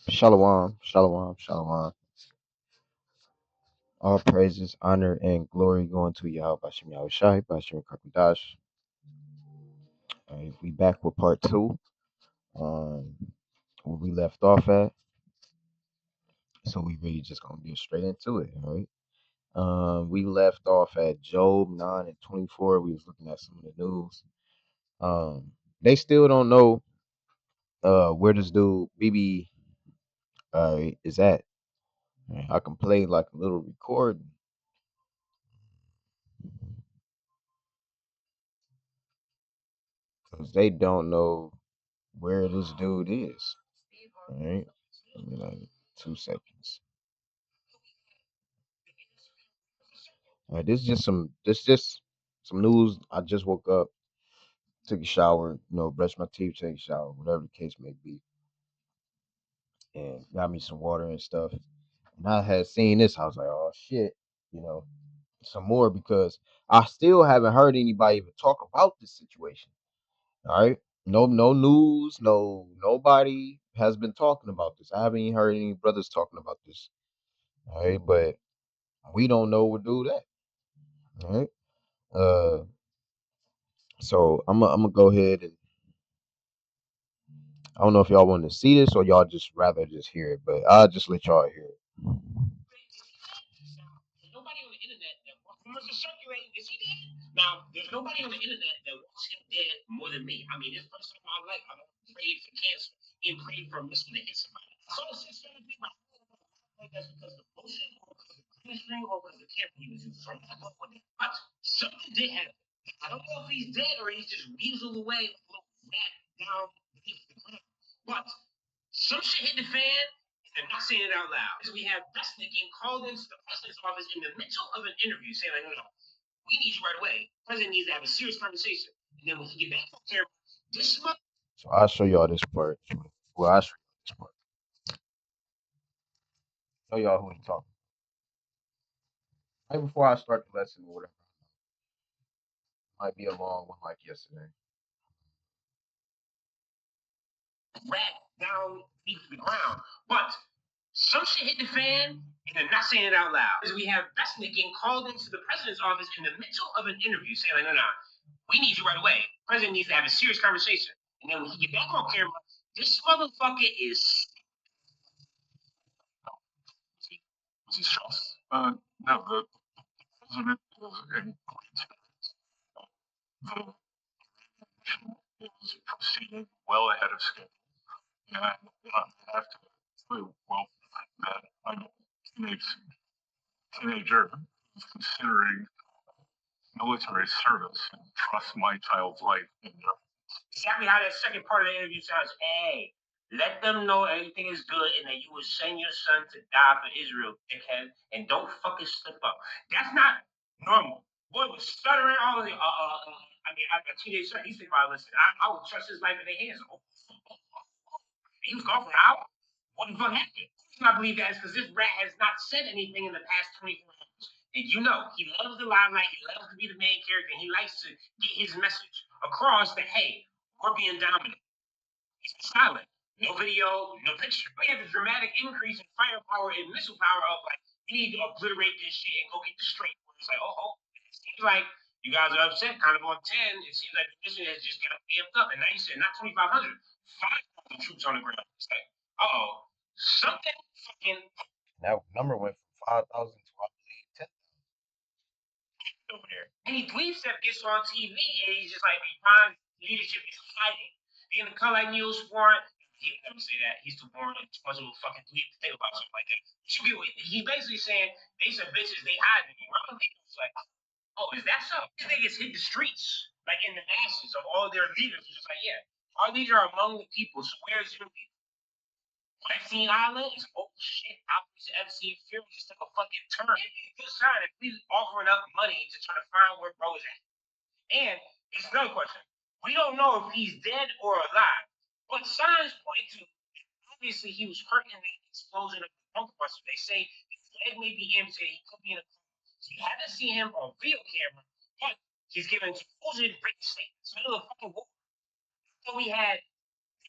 Shalom, shalom, shalom. All praises, honor, and glory going to Yahweh Bashem Yahushai, Bashem Kakadash. We back with part two, um, where we left off at. So we really just gonna get straight into it, all right? We left off at Job 9 and 24. We was looking at some of the news. They still don't know where this dude BB is at. I can play like a little recording because they don't know where this dude is. All right. Give me like 2 seconds. All right, this just some news. I just woke up, took a shower, brushed my teeth, take a shower, whatever the case may be, and got me some water and stuff. And I had seen this, I was like, oh shit, you know, some more because I still haven't heard anybody even talk about this situation. All right. No news, nobody has been talking about this. I haven't even heard any brothers talking about this. All right, but we don't know what do that. All right. Uh, so I'm gonna go ahead and I don't know if y'all want to see this or y'all just rather just hear it, but I'll just let y'all hear it. So I'll show y'all this part. Well, I'll show you this part. Show y'all who he talking. Right before I start the lesson or whatever, might be a long one like yesterday. That number went from 5,000 to I believe 10.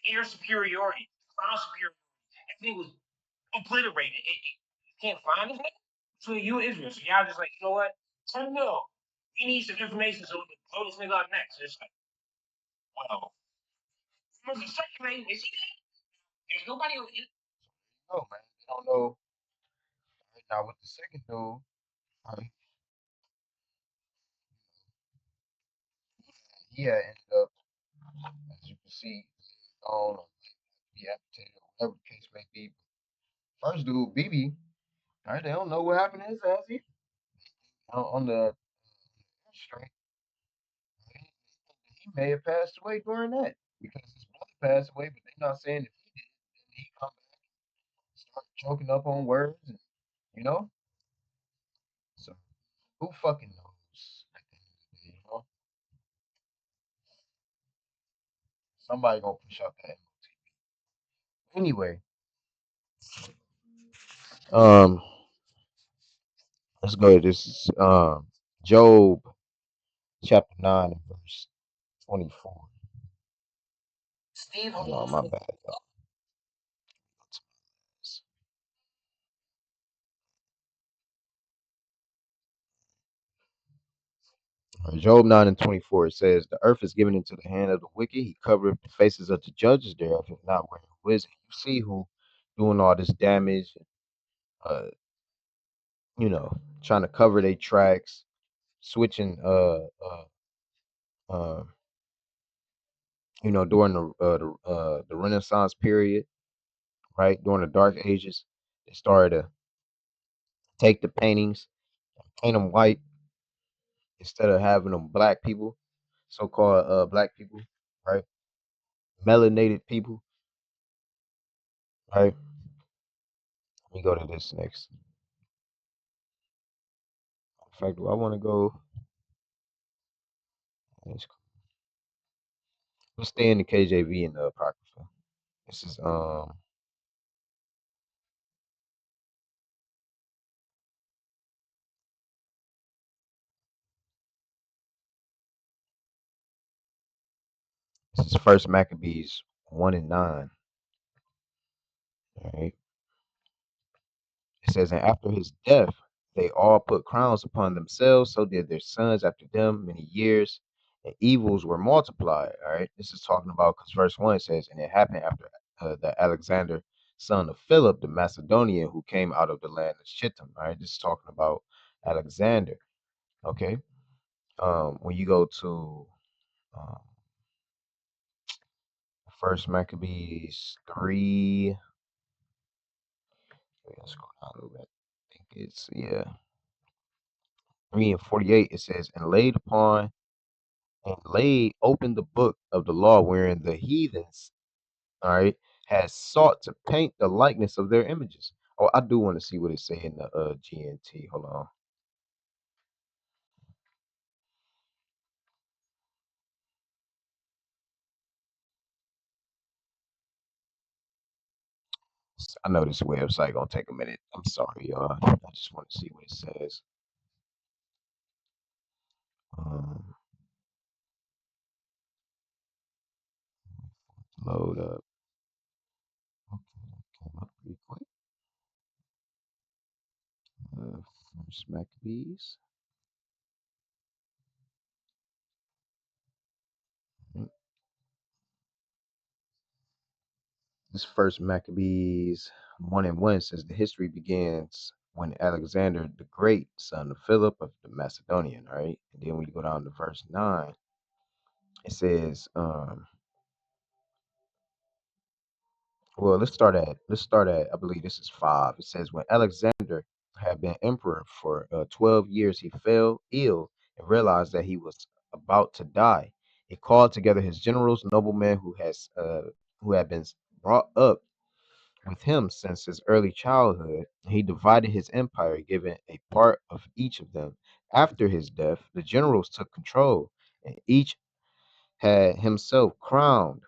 air superiority, ground superiority. Everything was obliterated. You can't find it between you and Israel. So y'all just like, you know what? Turn it on. We need some information so we can blow this nigga up next. It's like, well, rumors are circulating. Is he dead? There's nobody on it. Oh man, they don't know. Right now with the second dude, um, yeah, ended up, as you can see, on or be amputated or whatever the case may be. First dude, BB, all right, they don't know what happened to his ass either. On the straight, he may have passed away during that because his brother passed away, but they're not saying if he did. Then he come back and start choking up on words, and you know. So who fucking knows? At the end of the day, you know, somebody gonna push out that MOT. Anyway, um, let's go to this. Job chapter 9 and verse 24. Steve, hold on, my bad. Job 9 and 24, it says, the earth is given into the hand of the wicked. He covereth the faces of the judges thereof, if not wearing wisdom. You see who doing all this damage, uh, trying to cover their tracks, switching, uh, during the Renaissance period, right? During the Dark Ages, they started to take the paintings, paint them white instead of having them black people, so-called black people, right? Melanated people, right? Let me go to this next. In fact, do I want to go? Let's stay in the KJV and the Apocrypha. This is First Maccabees 1 and 9. All right. It says, and after his death, they all put crowns upon themselves. So did their sons after them many years, and evils were multiplied. All right. This is talking about because verse 1 says, and it happened after the Alexander, son of Philip, the Macedonian, who came out of the land of Shittim. All right. This is talking about Alexander. Okay. When you go to um, First Maccabees 3, let's scroll down a little bit. I think it's, yeah, 3 and 48. It says, and laid open the book of the law wherein the heathens, all right, has sought to paint the likeness of their images. Oh, I do want to see what it say in the GNT. Hold on. I know this website gonna take a minute. I'm sorry, y'all. I just want to see what it says. Um, Load up. Okay, came up pretty quick. First Maccabees. Mm, This First Maccabees 1 and 1 says the history begins when Alexander the Great, son of Philip of the Macedonian, all right? And then when you go down to verse 9, it says, well, let's start at I believe this is 5. It says when Alexander had been emperor for 12 years, he fell ill and realized that he was about to die. He called together his generals, noblemen who had been brought up with him since his early childhood. He divided his empire, giving a part of each of them. After his death, the generals took control, and each had himself crowned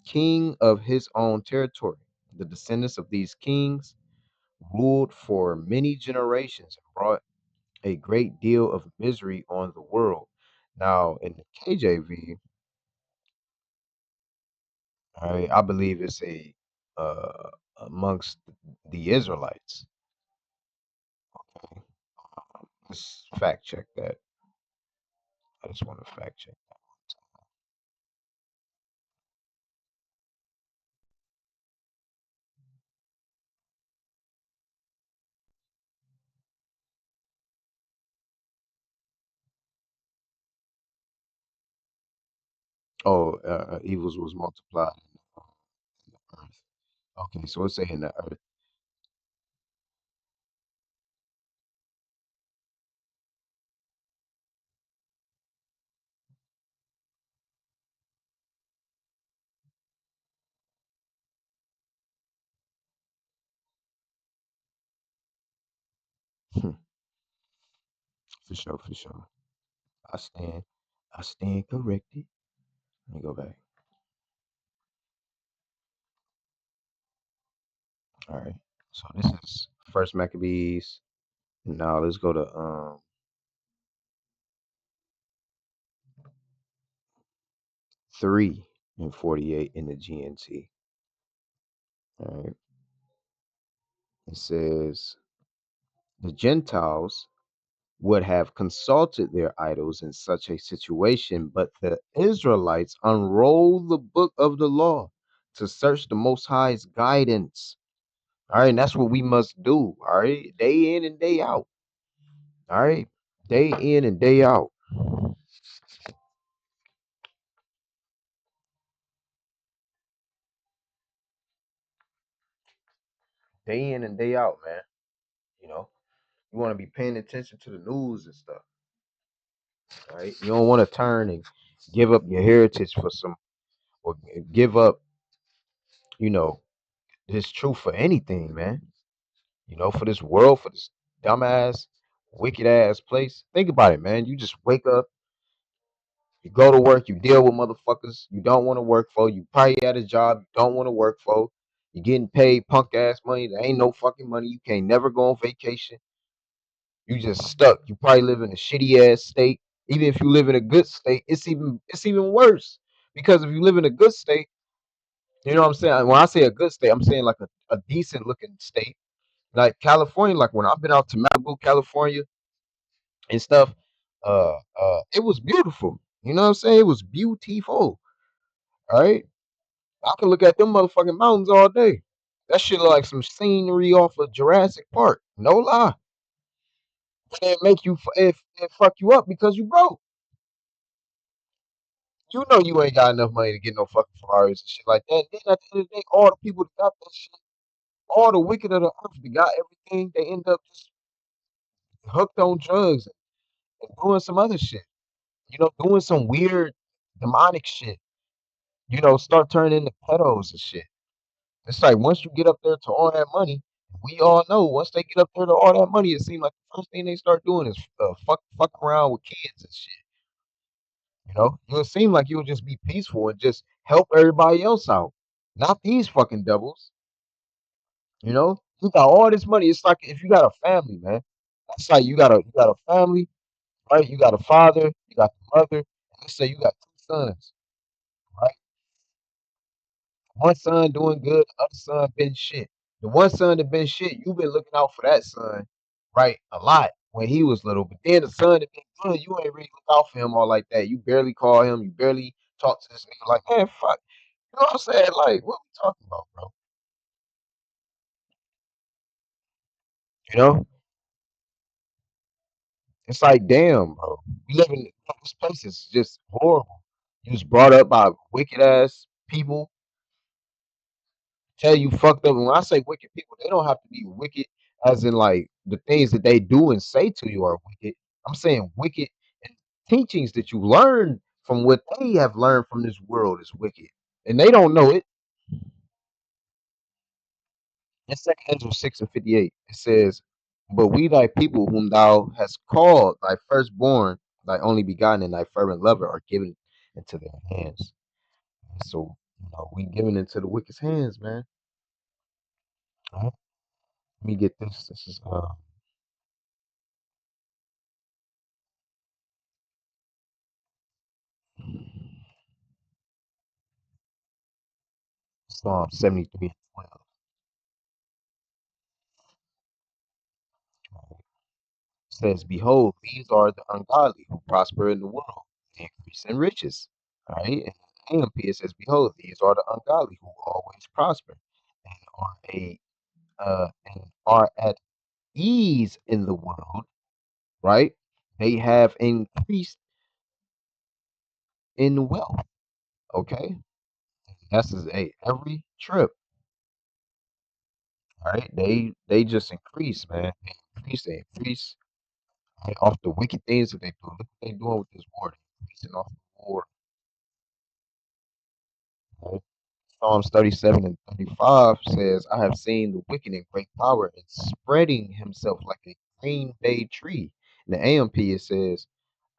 king of his own territory. The descendants of these kings ruled for many generations and brought a great deal of misery on the world. Now, in the KJV, All right, I believe it's a amongst the Israelites. Okay. Let's fact check that. I just want to fact check. Oh, evils was multiplied in the earth. Okay, so it's saying the earth. For sure, for sure. I stand, I stand corrected. Let me go back. All right. So this is First Maccabees. Now let's go to 3:48 in the GNT. All right. It says the Gentiles would have consulted their idols in such a situation, but the Israelites unrolled the book of the law to search the Most High's guidance. All right, and that's what we must do. All right, day in and day out. All right, day in and day out. Day in and day out, man. You know, you want to be paying attention to the news and stuff. All right, you don't want to turn and give up your heritage for some, or give up, you know, this truth for anything, man. You know, for this world, for this dumbass, wicked ass place. Think about it, man. You just wake up, you go to work, you deal with motherfuckers you don't want to work for. You probably at a job you don't want to work for. You're getting paid punk ass money. There ain't no fucking money. You can't never go on vacation. You just stuck. You probably live in a shitty ass state. Even if you live in a good state, it's even worse. Because if you live in a good state, you know what I'm saying? When I say a good state, I'm saying like a decent looking state. Like California, like when I've been out to Malibu, California and stuff, it was beautiful. You know what I'm saying? It was beautiful. All right. I can look at them motherfucking mountains all day. That shit look like some scenery off of Jurassic Park. No lie. But it make you it fuck you up because you broke. You know you ain't got enough money to get no fucking Ferraris and shit like that. Then at the end of the day, all the people that got that shit, all the wicked of the earth that got everything, they end up just hooked on drugs and doing some other shit. You know, doing some weird demonic shit. You know, start turning into pedos and shit. It's like once you get up there to all that money, we all know once they get up there to all that money, it seems like the first thing they start doing is fuck around with kids and shit. You know, it'll seem like you'll just be peaceful and just help everybody else out, not these fucking devils. You know, you got all this money. It's like if you got a family, man. That's like you got a family, right? You got a father, you got the mother. Let's say you got two sons, right? One son doing good, the other son been shit. The one son that been shit, you been looking out for that son, right? A lot when he was little. But then the son that been good, you ain't really look out for him all like that. You barely call him, you barely talk to this nigga like, man, fuck. You know what I'm saying? Like, what we talking about, bro? You know? It's like, damn, bro. We live in this place is just horrible. You was brought up by wicked ass people tell you fucked up. And when I say wicked people, they don't have to be wicked as in like the things that they do and say to you are wicked. I'm saying wicked in teachings that you learn from what they have learned from this world is wicked. And they don't know it. In second Ezra 6:58, it says, but we thy people whom thou hast called thy firstborn, thy only begotten, and thy fervent lover are given into their hands. So, we given into the wicked's hands, man. All right? Let me get this. This is Psalm 73:12 says, "Behold, these are the ungodly who prosper in the world, and increase in riches." Right? And AMP it says, "Behold, these are the ungodly who always prosper and are at ease in the world." Right? They have increased in wealth. Okay, that's just every trip. All right, they just increase, man. They increase right, off the wicked things that they do. Look what they doing with this war. They increasing off the war. Right? Psalms 37:35 says, "I have seen the wicked in great power and spreading himself like a green bay tree." In the AMP it says,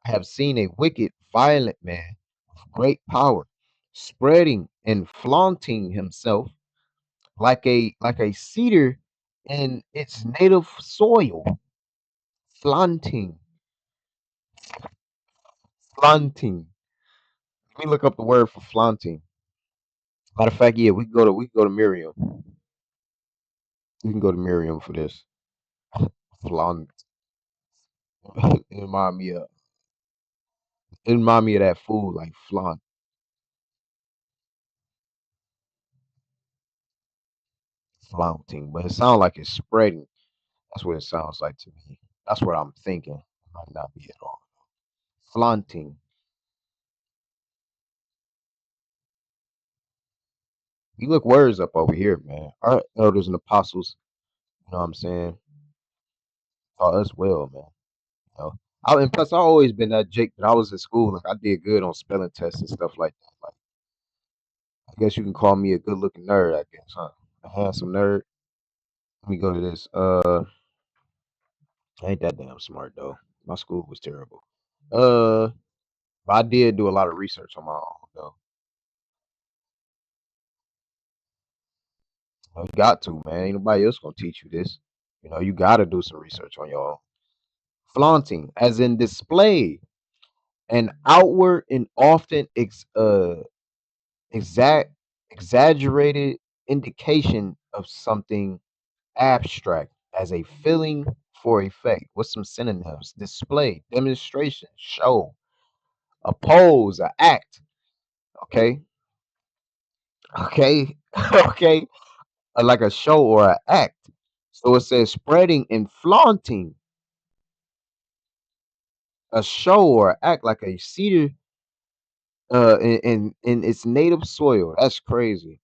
"I have seen a wicked, violent man with great power, spreading and flaunting himself like a cedar in its native soil." Flaunting, flaunting. Let me look up the word for flaunting. Matter of fact, yeah, we can go to Miriam. We can go to Miriam for this. Flaunt. it remind me of that food like flaunt, flaunting, but it sounds like it's spreading. That's what it sounds like to me. That's what I'm thinking. It might not be at all. Flaunting. You look words up over here, man. Our elders and apostles, you know what I'm saying, taught us well, man. You know, and plus I always been that Jake that I was in school. Like I did good on spelling tests and stuff like that. Like I guess you can call me a good looking nerd. I guess, huh? A handsome nerd. Let me go to this. I ain't that damn smart though. My school was terrible. Uh, but I did do a lot of research on my own though. You got to, man. Ain't nobody else gonna teach you this. You got to do some research on your own. Flaunting, as in display, an outward and often exact exaggerated indication of something abstract as a feeling for effect. What's some synonyms? Display, demonstration, show, a pose, a act. Okay, okay, okay, like a show or an act. So it says spreading and flaunting a show or act like a cedar in its native soil. That's crazy.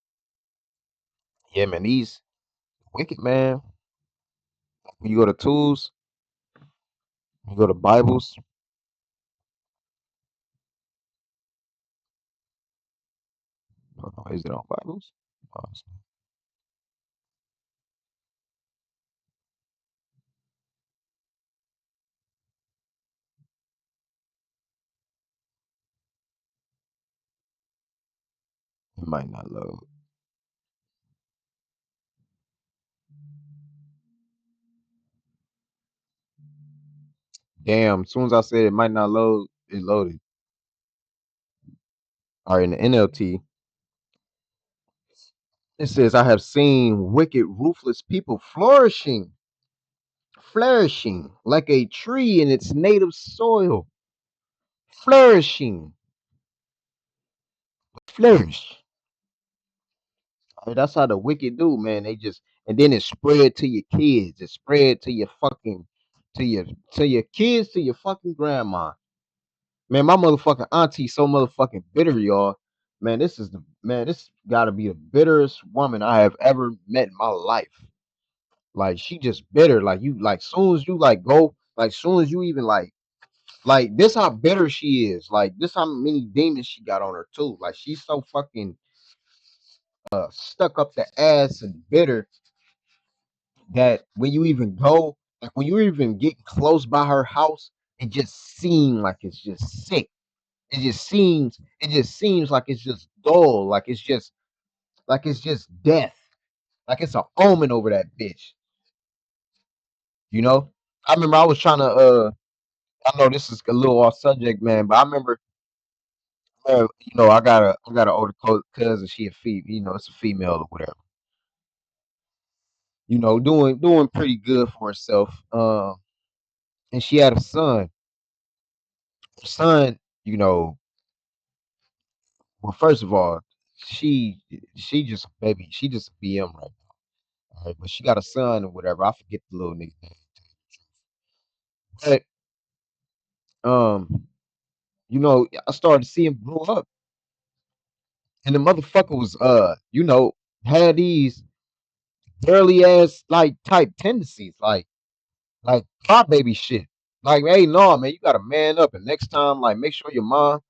Yeah, man. These wicked man. When you go to tools, you go to Bibles. Hold on, is it on Bibles? Oh, it might not load. Damn. As soon as I said it might not load, it loaded. All right, in the NLT, it says, "I have seen wicked, ruthless people flourishing like a tree in its native soil, flourishing, flourish." That's how the wicked do, man. They just and then it spread to your kids. It spread to your fucking to your kids, to your fucking grandma. Man, my motherfucking auntie so motherfucking bitter, y'all. Man, this gotta be the bitterest woman I have ever met in my life. Like she just bitter. Like you like soon as you like go, like soon as you even like this how bitter she is. Like this how many demons she got on her too. Like she's so fucking stuck up the ass and bitter that when you even go, like when you even get close by her house, it just seems like it's just sick. It just seems like it's just dull, like it's just death, like it's an omen over that bitch. You know, I remember I was trying to. I know this is a little off subject, man, but I remember I got an older cousin. She a it's a female or whatever. Doing pretty good for herself. And she had a son. Her son, well, first of all, she she just a baby. She just a BM right now. All right, but she got a son or whatever. I forget the little nigga name. But um, I started to see him grow up, and the motherfucker was had these girly ass like type tendencies, like pop baby shit. Like, hey, no, man, you gotta man up, and next time, like, make sure your mom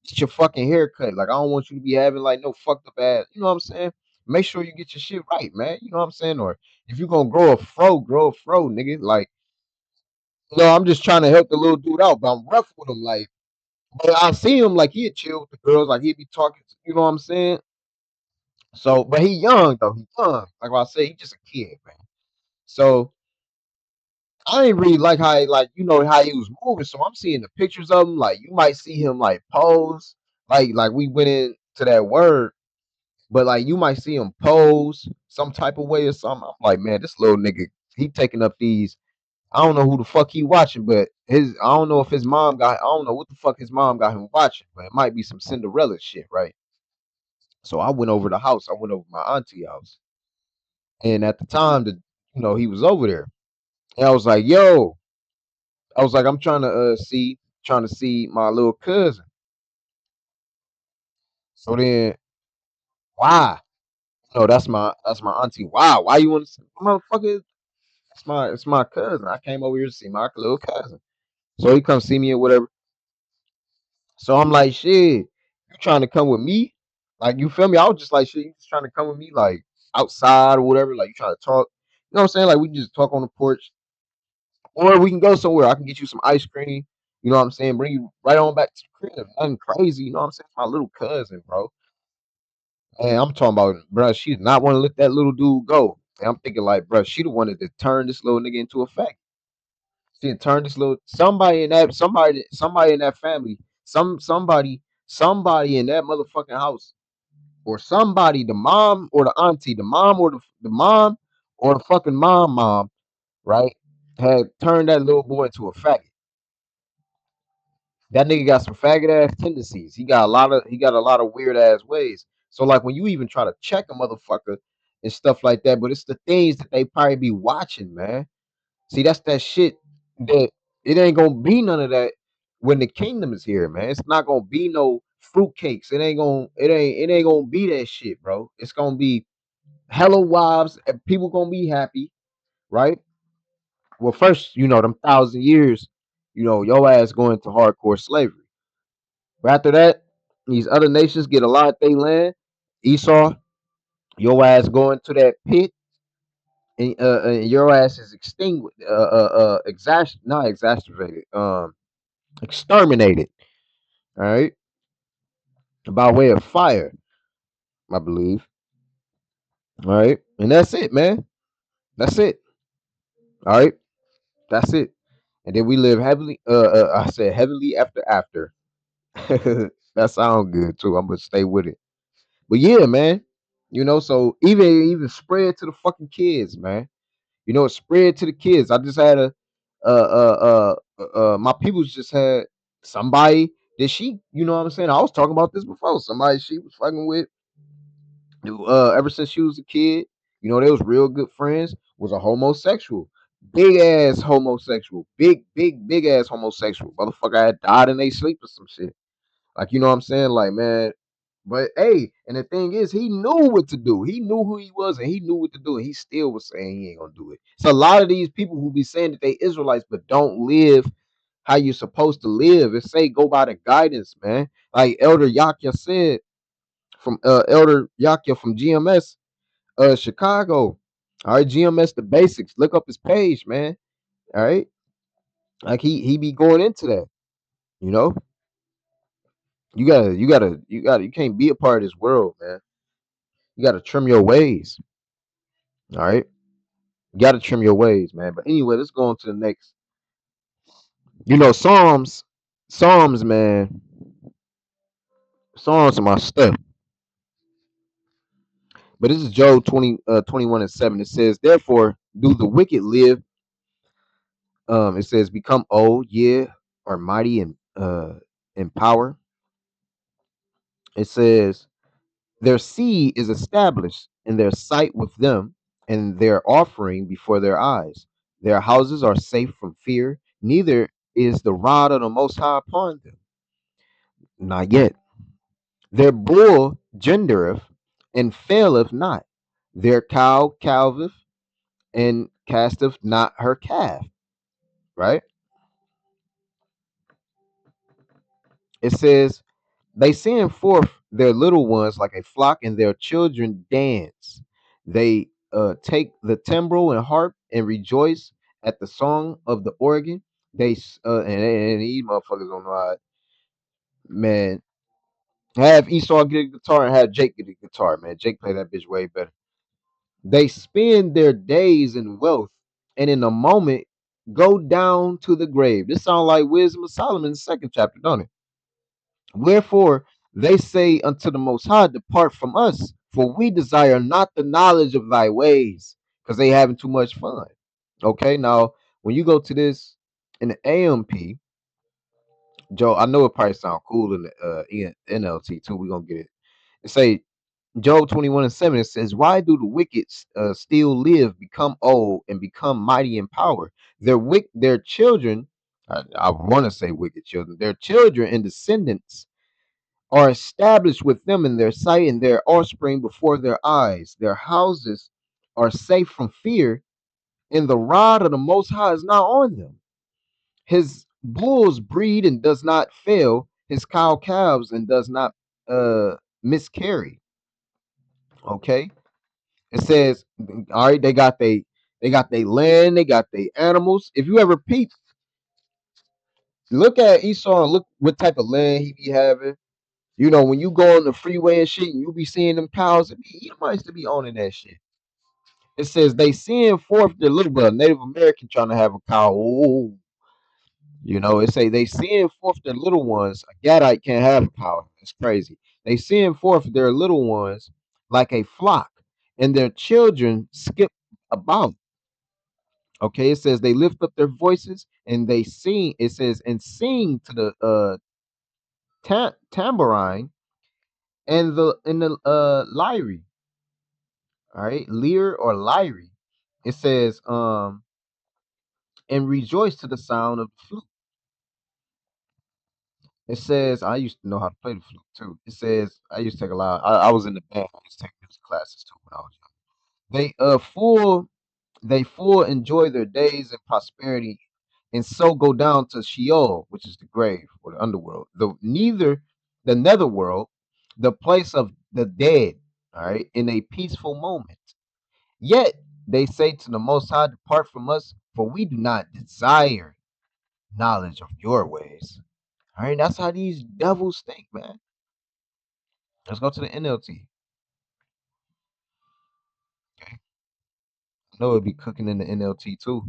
get your fucking hair cut. Like, I don't want you to be having like no fucked up ass. You know what I'm saying? Make sure you get your shit right, man. You know what I'm saying? Or if you gonna grow a fro, nigga. Like, I'm just trying to help the little dude out, but I'm rough with him. Like, but I see him like he'd chill with the girls, like he'd be talking. You know what I'm saying? So, but he young though. He young. Like I say, he just a kid, man. So I didn't really like how how he was moving. So I'm seeing the pictures of him. Like you might see him like pose, like we went into that word, but like you might see him pose some type of way or something. I'm like, man, this little nigga, he taking up these. I don't know who the fuck he watching, but I don't know if his mom got. I don't know what the fuck his mom got him watching, but it might be some Cinderella shit, right? So I went over the house. I went over my auntie house, and at the time that he was over there, and I was like, yo. I was like, I'm trying to see my little cousin. So then, why? No, that's my auntie. Why you want to see motherfucker? It's my cousin. I came over here to see my little cousin. So he come see me or whatever. So I'm like, shit, you trying to come with me? Like, you feel me? I was just like, shit, you just trying to come with me, like outside or whatever. Like, you trying to talk? You know what I'm saying? Like, we can just talk on the porch, or we can go somewhere. I can get you some ice cream. You know what I'm saying? Bring you right on back to the crib. Nothing crazy. You know what I'm saying? It's my little cousin, bro. And I'm talking about, bro, she did not want to let that little dude go. And I'm thinking, like, bro, she the wanted to turn this little nigga into a fact. She had turned this little somebody in that family, somebody in that motherfucking house, or somebody, the mom or the auntie, the mom or the fucking mom, right, had turned that little boy into a faggot. That nigga got some faggot ass tendencies. He got a lot of weird ass ways. So like when you even try to check a motherfucker and stuff like that, but it's the things that they probably be watching, man. See, that's that shit that it ain't gonna be none of that when the kingdom is here, man. It's not gonna be no fruitcakes. It ain't gonna be that shit, bro. It's gonna be hella wives and people gonna be happy, right? Well, first, them 1,000 years, your ass going to hardcore slavery. But after that, these other nations get a lot of their land. Esau, your ass going to that pit, and your ass is extinguished, not exacerbated, exterminated. All right, by way of fire, I believe. All right, and that's it, man. That's it. All right, that's it. And then we live heavily. I said heavily after. That sounds good too. I'm gonna stay with it. But yeah, man. So even spread to the fucking kids, man. Spread to the kids. I just had my peoples just had somebody that you know what I'm saying? I was talking about this before. Somebody she was fucking with, ever since she was a kid, they was real good friends, was a homosexual. Big ass homosexual. Big ass homosexual. Motherfucker had died in their sleep or some shit. Like, you know what I'm saying? Like, man, but hey, and the thing is, he knew what to do. He knew who he was, and he knew what to do. And he still was saying he ain't gonna do it. It's a lot of these people who be saying that they Israelites, but don't live how you're supposed to live. And say go by the guidance, man. Like Elder Yakya said from Elder Yakya from GMS, Chicago. All right, GMS the basics. Look up his page, man. All right, like he be going into that. You know, you can't be a part of this world, man. You gotta trim your ways. All right. You gotta trim your ways, man. But anyway, let's go on to the next. Psalms, man. Songs to my stuff. But this is Job 21:7. It says, therefore, do the wicked live? It says, become old, yeah, or mighty in power. It says, their seed is established in their sight with them, and their offering before their eyes. Their houses are safe from fear, neither is the rod of the Most High upon them. Not yet. Their bull gendereth and faileth not. Their cow calveth and casteth not her calf. Right? It says, they send forth their little ones like a flock, and their children dance. They take the timbrel and harp and rejoice at the song of the organ. And these motherfuckers don't know how, man. Have Esau get a guitar and have Jake get a guitar, man. Jake play that bitch way better. They spend their days in wealth, and in a moment go down to the grave. This sounds like Wisdom of Solomon's second chapter, don't it? Wherefore they say unto the Most High, depart from us, for we desire not the knowledge of thy ways, because they having too much fun. Okay, now when you go to this in the AMP, Joe, I know it probably sound cool in the NLT too. We're gonna get it. It say Job 21:7, it says, why do the wicked still live, become old, and become mighty in power? Their children, I want to say wicked children, their children and descendants are established with them in their sight, and their offspring before their eyes. Their houses are safe from fear, and the rod of the Most High is not on them. His bulls breed and does not fail, his cow calves and does not uh miscarry. Okay. It says, all right, they got their land, they got their animals. If you ever peep, look at Esau and look what type of land he be having. You know, when you go on the freeway and shit, and you be seeing them cows, he might to be owning that shit. It says they send forth their little brother, Native American trying to have a cow. Oh, you know, it say they send forth their little ones. A Gadite can't have a cow. It's crazy. They send forth their little ones like a flock, and their children skip about. Okay, it says they lift up their voices and they sing. It says and sing to the tambourine and the lyre. All right, lyre or lyre. It says and rejoice to the sound of the flute. It says I used to know how to play the flute too. It says I used to take a lot. I was in the band. I used to take music classes too when I was young. They full enjoy their days in prosperity, and so go down to Sheol, which is the grave or the underworld. The netherworld, the place of the dead. All right, in a peaceful moment. Yet they say to the Most High, depart from us, for we do not desire knowledge of your ways. All right, that's how these devils think, man. Let's go to the NLT. Okay, I know it'd be cooking in the NLT too.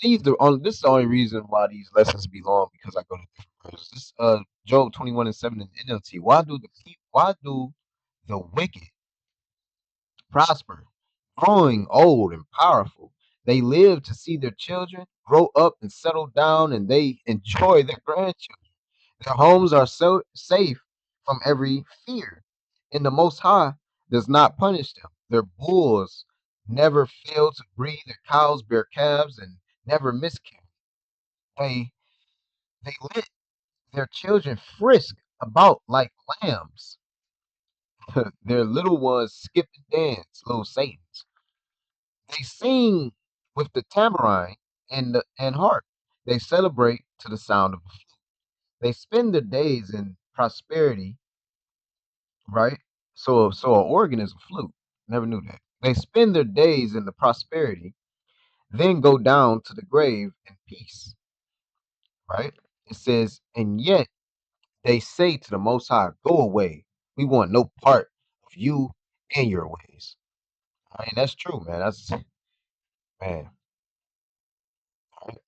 This is the only reason why these lessons be long because I go to different verses. This Job 21:7 in the NLT. Why do the wicked prosper, growing old and powerful? They live to see their children grow up and settle down, and they enjoy their grandchildren. Their homes are so safe from every fear, and the Most High does not punish them. Their bulls never fail to breed, their cows bear calves and never miscarry. They they let their children frisk about like lambs. Their little ones skip and dance, little Satans. They sing with the tambourine and harp. They celebrate to the sound of the flute. They spend their days in prosperity, right? So an organ is a flute. Never knew that. They spend their days in the prosperity, then go down to the grave in peace, right? It says, and yet they say to the Most High, go away. We want no part of you and your ways. I mean, that's true, man. That's man. Right?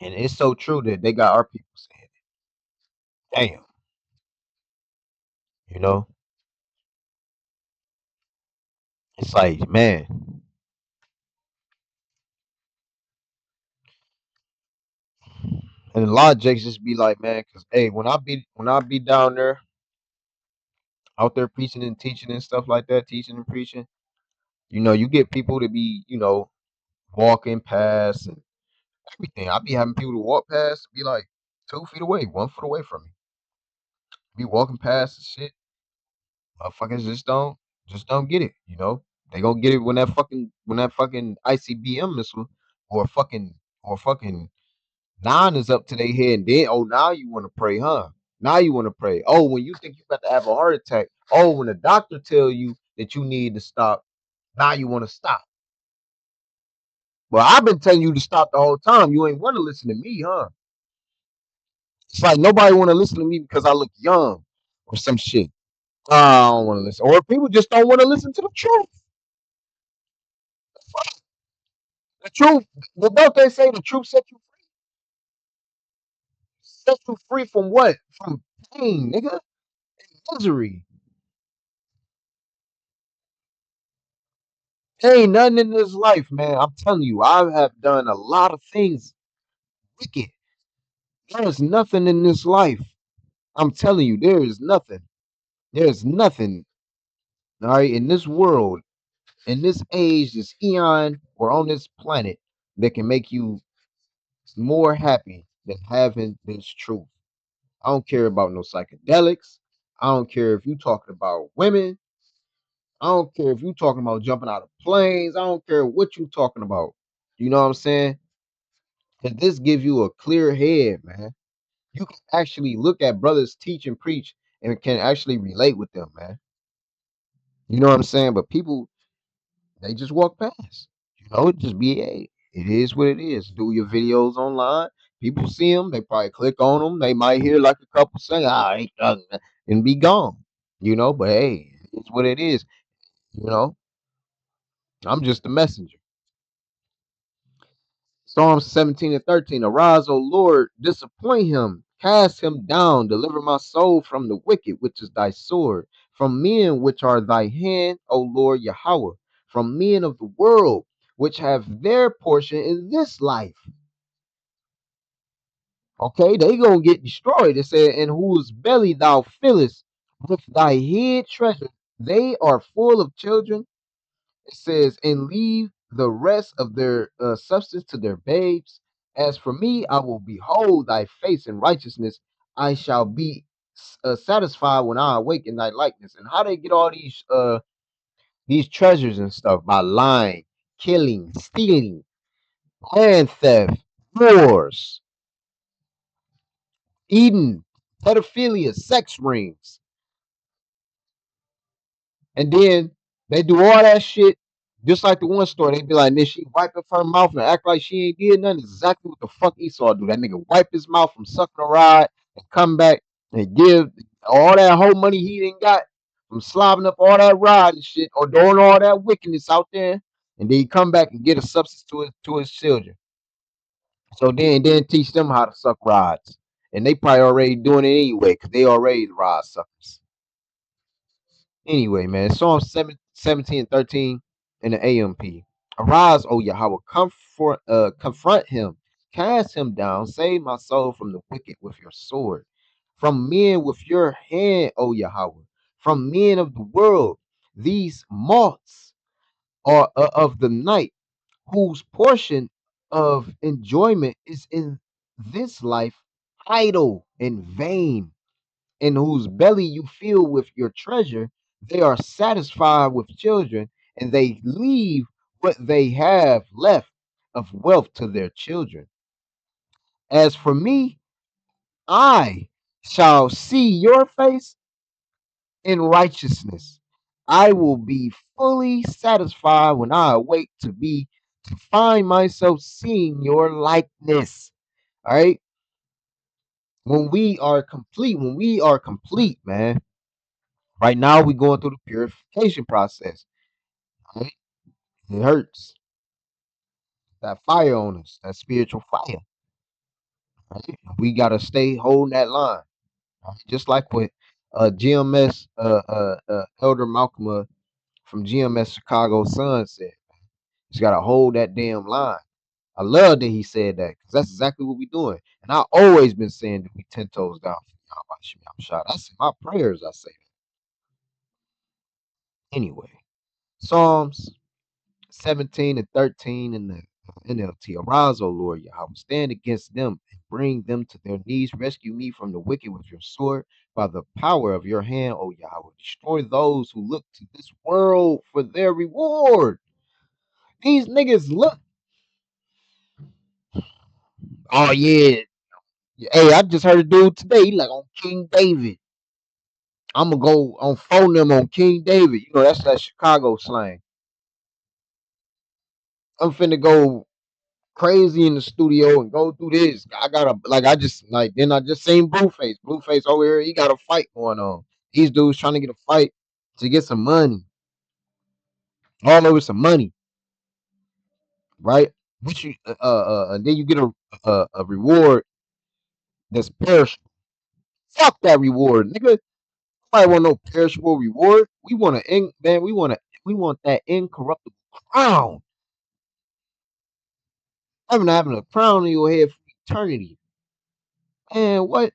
And it's so true that they got our people saying it. Damn, you know, it's like, man, and a lot of jakes just be like, man, because hey, when I be down there, out there preaching and teaching and stuff like that, teaching and preaching, you get people to be, walking past and everything. I be having people to walk past, be like 2 feet away, 1 foot away from me, be walking past and shit. Motherfuckers just don't get it. They gonna get it when that fucking ICBM missile or fucking nine is up to their head, and then now you want to pray, huh? Now you want to pray. Oh, when you think you about to have a heart attack. Oh, when the doctor tell you that you need to stop, now you want to stop. Well, I've been telling you to stop the whole time. You ain't want to listen to me, huh? It's like nobody want to listen to me because I look young or some shit. I don't want to listen, or people just don't want to listen to the truth. The truth. Don't they say the truth set you free from what? From pain, nigga, misery. There ain't nothing in this life, man. I'm telling you, I have done a lot of things wicked. There is nothing in this life. I'm telling you, there is nothing. There's nothing, all right, in this world, in this age, this eon, or on this planet that can make you more happy than having this truth. I don't care about no psychedelics. I don't care if you talking about women. I don't care if you talking about jumping out of planes. I don't care what you talking about. You know what I'm saying? Because this gives you a clear head, man. You can actually look at brothers teach and preach and can actually relate with them, man. You know what I'm saying? But people, they just walk past. It just be it is what it is. Do your videos online. People see them. They probably click on them. They might hear like a couple say, "Ah, ain't nothing," and be gone. But hey, it's what it is. You know, I'm just a messenger. Psalm 17 and 13. Arise, O Lord, disappoint him, cast him down, deliver my soul from the wicked, which is thy sword, from men which are thy hand, O Lord Yahweh, from men of the world, which have their portion in this life. Okay, they gonna get destroyed. It said, in whose belly thou fillest with thy hid treasure. They are full of children. It says, and leave the rest of their substance to their babes. As for me, I will behold thy face in righteousness. I shall be satisfied when I awake in thy likeness. And how they get all these treasures and stuff? By lying, killing, stealing, land theft, wars, eating, pedophilia, sex rings. And then they do all that shit, just like the one story. They be like, then she wipe up her mouth and act like she ain't did nothing. It's exactly what the fuck Esau do. That nigga wipe his mouth from sucking a rod and come back and give all that whole money he didn't got from slobbing up all that rod and shit or doing all that wickedness out there. And then he come back and get a substance to his children. So then teach them how to suck rods. And they probably already doing it anyway, because they already the rod suckers. Anyway, man, Psalm 17 and 13 in the AMP. Arise, O Yahweh, confront him, cast him down, save my soul from the wicked with your sword, from men with your hand, O Yahweh, from men of the world, these moths are of the night, whose portion of enjoyment is in this life idle and vain, in whose belly you fill with your treasure. They are satisfied with children, and they leave what they have left of wealth to their children. As for me, I shall see your face in righteousness. I will be fully satisfied when I awake to find myself seeing your likeness. All right. When we are complete, man. Right now, we're going through the purification process. Right? It hurts. That fire on us, that spiritual fire. Right? We gotta stay holding that line. Just like what GMS Elder Malcolm from GMS Chicago Sun said. He's got to hold that damn line. I love that he said that because that's exactly what we doing. And I always been saying that we 10 toes down for y'all. I'm shot. I say my prayers. I say that. Anyway, Psalms 17 and 13 in the NLT. Arise, O Lord Yahweh, stand against them and bring them to their knees. Rescue me from the wicked with your sword. By the power of your hand, O Yahweh, destroy those who look to this world for their reward. These niggas look. Oh yeah. Hey, I just heard a dude today. He like on King David. I'm gonna go on phone them on King David. You know that's that Chicago slang. I'm finna go crazy in the studio and go through this. I gotta like I just like then I just seen Blueface. Blueface over here, he got a fight going on. These dudes trying to get a fight to get some money. All over some money, right? Which you and then you get a reward that's perishable. Fuck that reward, nigga. Nobody want no perishable reward. We want man, we want that incorruptible crown. Having a crown on your head for eternity. And what?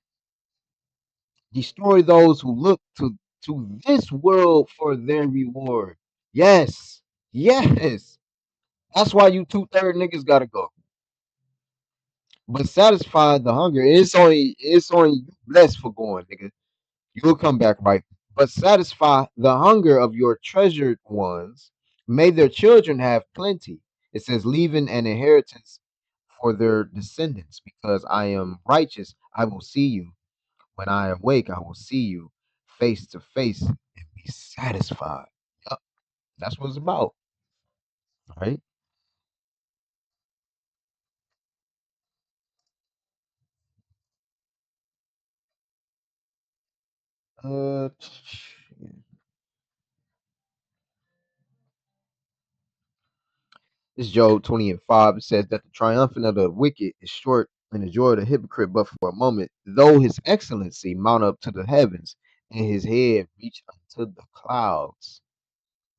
Destroy those who look to this world for their reward. Yes. Yes. That's why you 2/3 niggas gotta go. But satisfy the hunger. It's only you blessed for going, nigga. You'll come back right. But satisfy the hunger of your treasured ones. May their children have plenty. It says, leaving an inheritance for their descendants, because I am righteous. I will see you. When I awake, I will see you face to face and be satisfied. Yup, that's what it's about, right? Uh, this Job 20 and 5. It says that the triumphant of the wicked is short and the joy of the hypocrite but for a moment, though his excellency mount up to the heavens and his head reach unto the clouds,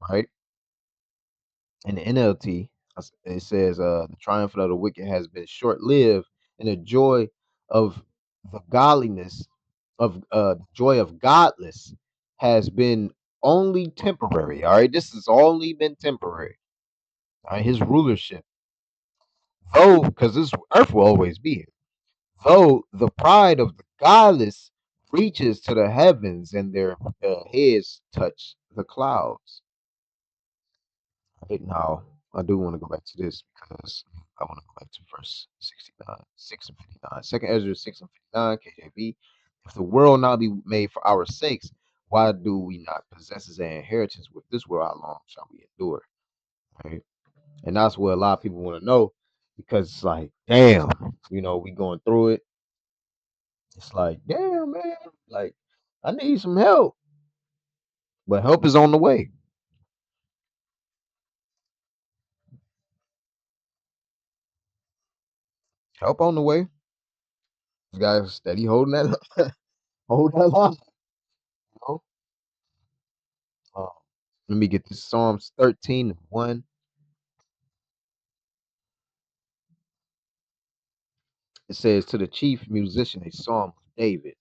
right? In the NLT, it says, the triumph of the wicked has been short lived, and the joy of the godliness of the joy of godless has been only temporary. All right, this has only been temporary. All right, his rulership, though, because this earth will always be here, though the pride of the godless reaches to the heavens and their heads touch the clouds. Right now, I do want to go back to this because I want to go back to verse 69, 6 and 59. Second Ezra 6 and 59, KJV. If the world now be made for our sakes, why do we not possess as an inheritance with this world? How long shall we endure? Right? And that's what a lot of people want to know because it's like, damn, we going through it. It's like, damn, man, like, I need some help, but help is on the way. Help on the way. This guy's steady holding that, hold that line. You know? Let me get this Psalms 13 and 1. It says, to the chief musician, a psalm of David.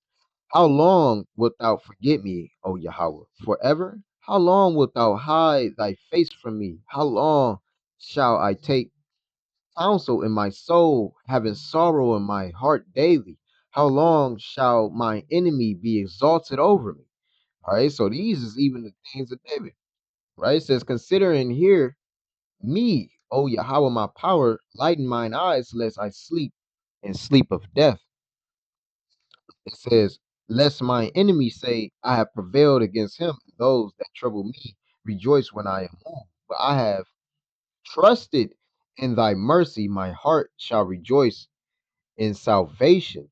How long wilt thou forget me, O Yahweh? Forever? How long wilt thou hide thy face from me? How long shall I take counsel in my soul, having sorrow in my heart daily? How long shall my enemy be exalted over me? All right, so these is even the things of David, right? It says, consider and hear me, O Yahweh, my power, lighten mine eyes, lest I sleep and sleep of death. It says, lest my enemies say, I have prevailed against him. And those that trouble me rejoice when I am moved. But I have trusted in thy mercy. My heart shall rejoice in salvation.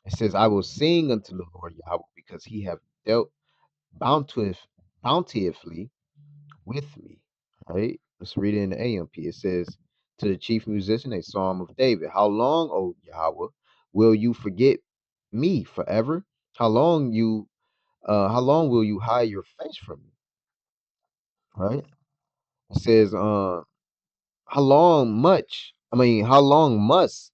It says, I will sing unto the Lord Yahweh because he have dealt bountifully with me. Right? Let's read it in the AMP. It says, to the chief musician, a psalm of David. How long, O Yahweh, will you forget me forever? How long will you hide your face from me? Right? It says, how long must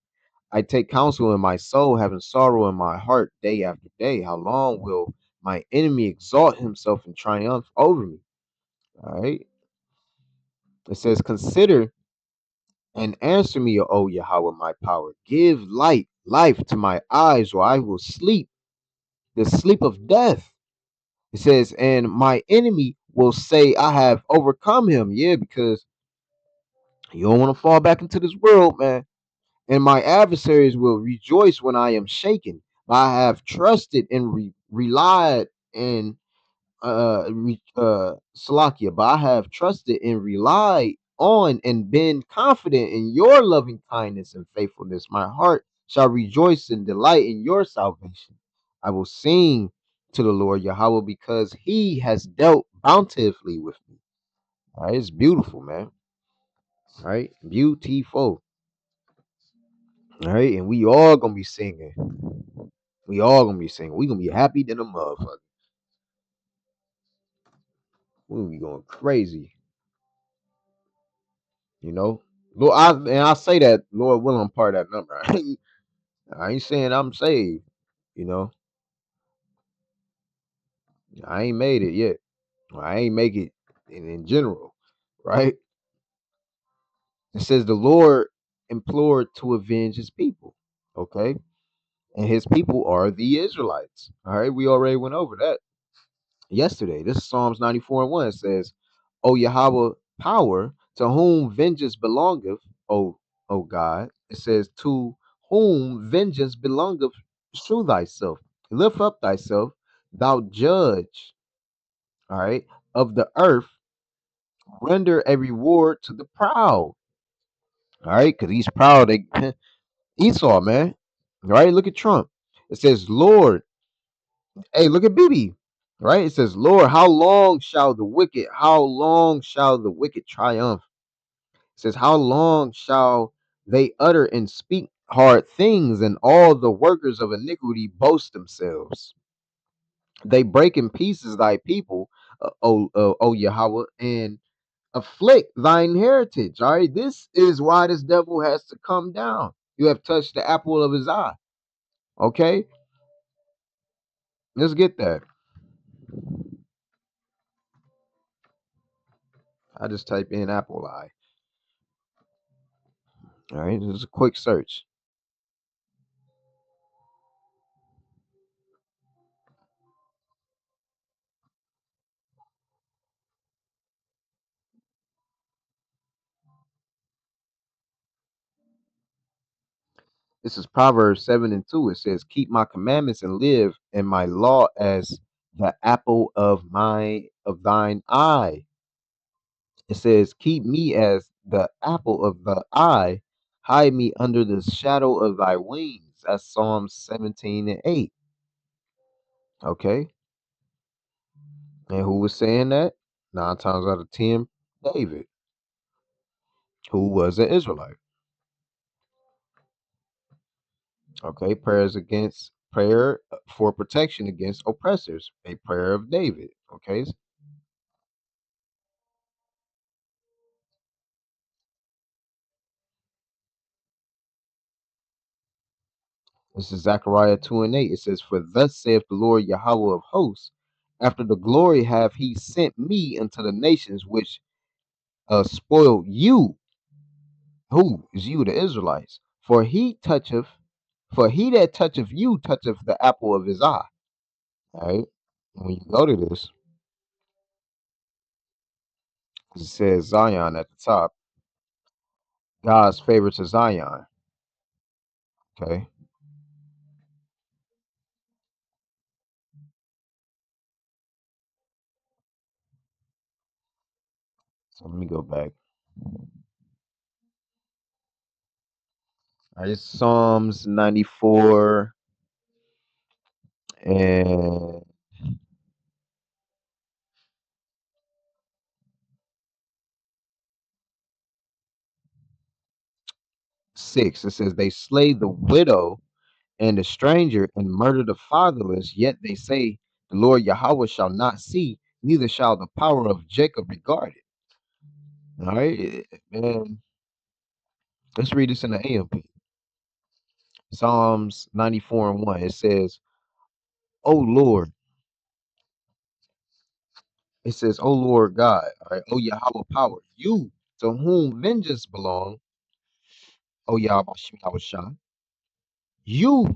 I take counsel in my soul, having sorrow in my heart day after day? How long will my enemy exalt himself and triumph over me? All right. It says, consider and answer me, O Yahweh, my power. Give life to my eyes, or I will sleep the sleep of death. It says, and my enemy will say, I have overcome him. Yeah, because you don't want to fall back into this world, man. And my adversaries will rejoice when I am shaken. I have trusted and relied and Salakia, but I have trusted and relied on and been confident in your loving kindness and faithfulness. My heart shall rejoice and delight in your salvation. I will sing to the Lord Yahweh because he has dealt bountifully with me. All right, it's beautiful, man. All right, beautiful. All right, and we all gonna be singing. We all gonna be singing. We gonna be happy than a motherfucker. We gonna be going crazy, you know. Lord, I say that Lord willing, I'm part of that number. I ain't saying I'm saved, you know. I ain't made it yet. I ain't make it in general, right? It says the Lord implored to avenge his people. Okay. And his people are the Israelites. All right. We already went over that yesterday. This is Psalms 94 and 1. It says, O Yahweh, power, to whom vengeance belongeth, O God. It says, to whom vengeance belongeth, shew thyself. Lift up thyself, thou judge, all right, of the earth, render a reward to the proud. All right, because he's proud. They, Esau, man. All right, look at Trump. It says, Lord, hey, look at Bibi. Right? It says, Lord, how long shall the wicked triumph? It says, how long shall they utter and speak hard things, and all the workers of iniquity boast themselves? They break in pieces thy people, o Yahweh, and afflict thine heritage. All right, this is why this devil has to come down. You have touched the apple of his eye. Okay, let's get that. I just type in apple eye. All right, this is a quick search. This is Proverbs 7 and 2. It says, keep my commandments and live, and my law as the apple of thine eye. It says, keep me as the apple of the eye, hide me under the shadow of thy wings. That's Psalms 17 and 8. Okay. And who was saying that? 9 times out of 10, David, who was an Israelite. Okay, prayer for protection against oppressors, a prayer of David. Okay, this is Zechariah 2 and 8. It says, for thus saith the Lord Yahweh of hosts, after the glory have he sent me unto the nations which spoiled you. Who is you, the Israelites? For he that toucheth you toucheth the apple of his eye. All right. When you go to this, it says Zion at the top. God's favor to Zion. Okay. So let me go back. All right, it's Psalms 94 and 6. It says, they slay the widow and the stranger, and murder the fatherless. Yet they say, the Lord Yahweh shall not see, neither shall the power of Jacob regard it. All right, man. Let's read this in the AMP. Psalms 94 and 1. It says, "O Lord," it says, "O Lord God," all right, "O Yahweh power, you to whom vengeance belong, O Yahweh Shah, you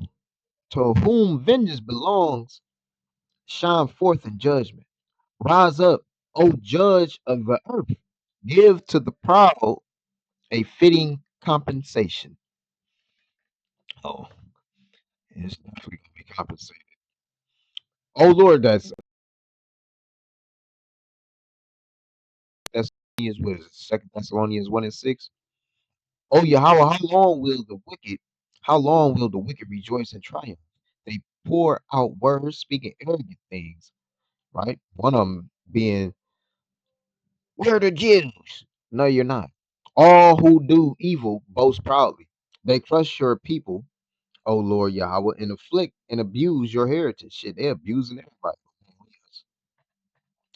to whom vengeance belongs, shine forth in judgment. Rise up, O judge of the earth. Give to the proud a fitting compensation." Oh, it's definitely gonna be compensated. Oh Lord, that's what is it? Second Thessalonians 1 and 6. Oh Yahweh, how long will the wicked rejoice and triumph? They pour out words, speaking arrogant things, right? One of them being, "We're the Jews." No, you're not. All who do evil boast proudly. They crush your people, O Lord Yahweh, and afflict and abuse your heritage. Shit, they're abusing everybody.